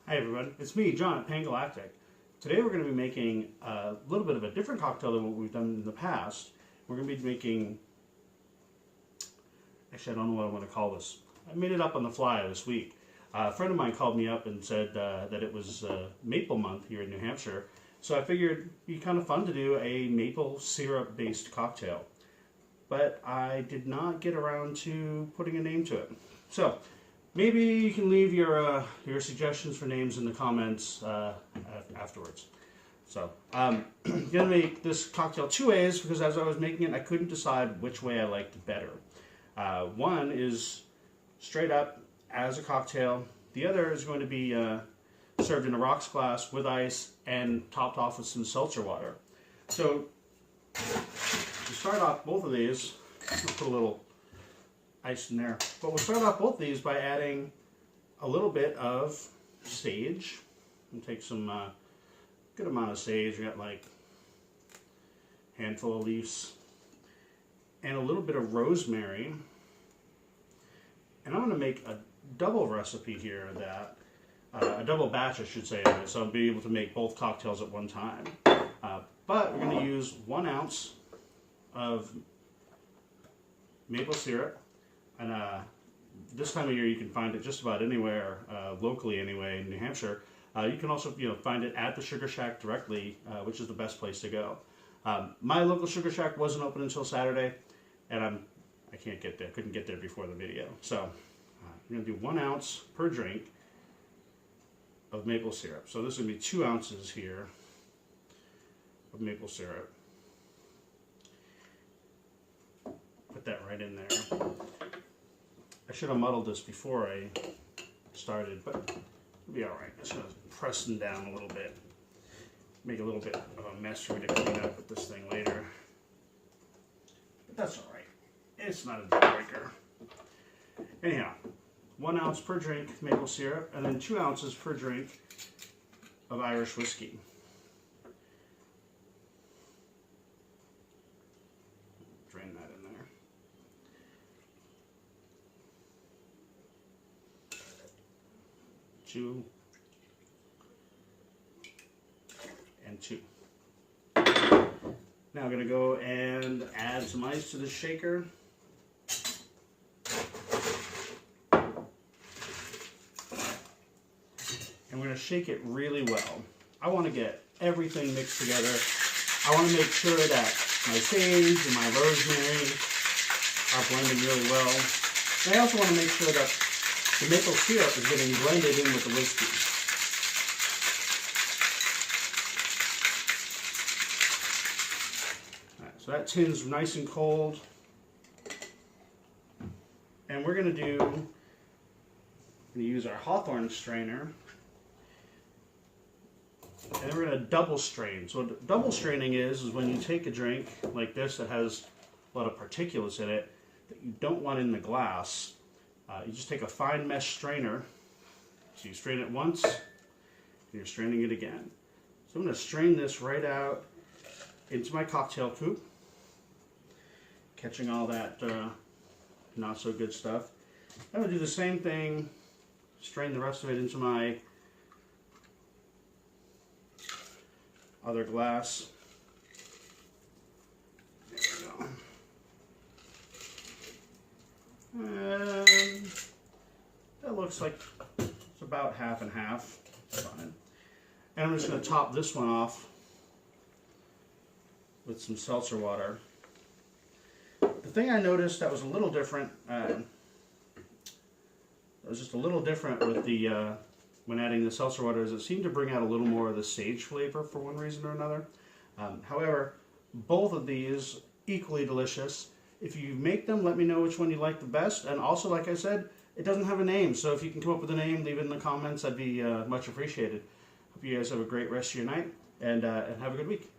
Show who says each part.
Speaker 1: Hi everyone, it's me, John at Pangalactic. Today we're going to be making a little bit of a different cocktail than what we've done in the past. We're going to be making, actually I don't know what I want to call this. I made it up on the fly this week. A friend of mine called me up and said that it was Maple Month here in New Hampshire. So I figured it'd be kind of fun to do a maple syrup based cocktail. But I did not get around to putting a name to it. So maybe you can leave your suggestions for names in the comments afterwards. So I'm going to make this cocktail two ways because as I was making it, I couldn't decide which way I liked it better. One is straight up as a cocktail. The other is going to be served in a rocks glass with ice and topped off with some seltzer water. So to start off both of these, I'll put a little ice in there. But we'll start off both these by adding a little bit of sage. And take some good amount of sage. We got like a handful of leaves. And a little bit of rosemary. And I'm going to make a double recipe here of that. A double batch, I should say, of it. So I'll be able to make both cocktails at one time. But we're going to use 1 ounce of maple syrup. And this time of year you can find it just about anywhere, locally anyway, in New Hampshire. You can also find it at the Sugar Shack directly, which is the best place to go. My local Sugar Shack wasn't open until Saturday, and I can't get there, couldn't get there before the video. So I'm going to do 1 ounce per drink of maple syrup. So this is going to be 2 ounces here of maple syrup. Put that right in there. I should have muddled this before I started, but it'll be alright. Just going to press them down a little bit. Make a little bit of a mess for me to clean up with this thing later. But that's alright. It's not a deal breaker. Anyhow, 1 ounce per drink maple syrup, and then 2 ounces per drink of Irish whiskey. Drain that in there. 2 and 2. Now I'm going to go and add some ice to the shaker. And we're going to shake it really well. I want to get everything mixed together. I want to make sure that my sage and my rosemary are blending really well. And I also want to make sure that the maple syrup is getting blended in with the whiskey. All right, so that tin's nice and cold. And we're going to use our Hawthorne strainer. And then we're going to double strain. So what double straining is when you take a drink like this that has a lot of particulates in it that you don't want in the glass. You just take a fine mesh strainer. So you strain it once, and you're straining it again. So I'm going to strain this right out into my cocktail coupe, catching all that not so good stuff. I'm going to do the same thing, strain the rest of it into my other glass. There we go. And that looks like it's about half and half. That's fine. And I'm just going to top this one off with some seltzer water. The thing I noticed that was a little different, with the when adding the seltzer water is it seemed to bring out a little more of the sage flavor for one reason or another. However, both of these equally delicious. If you make them, let me know which one you like the best. And also, like I said, it doesn't have a name. So if you can come up with a name, leave it in the comments. That'd be much appreciated. Hope you guys have a great rest of your night and have a good week.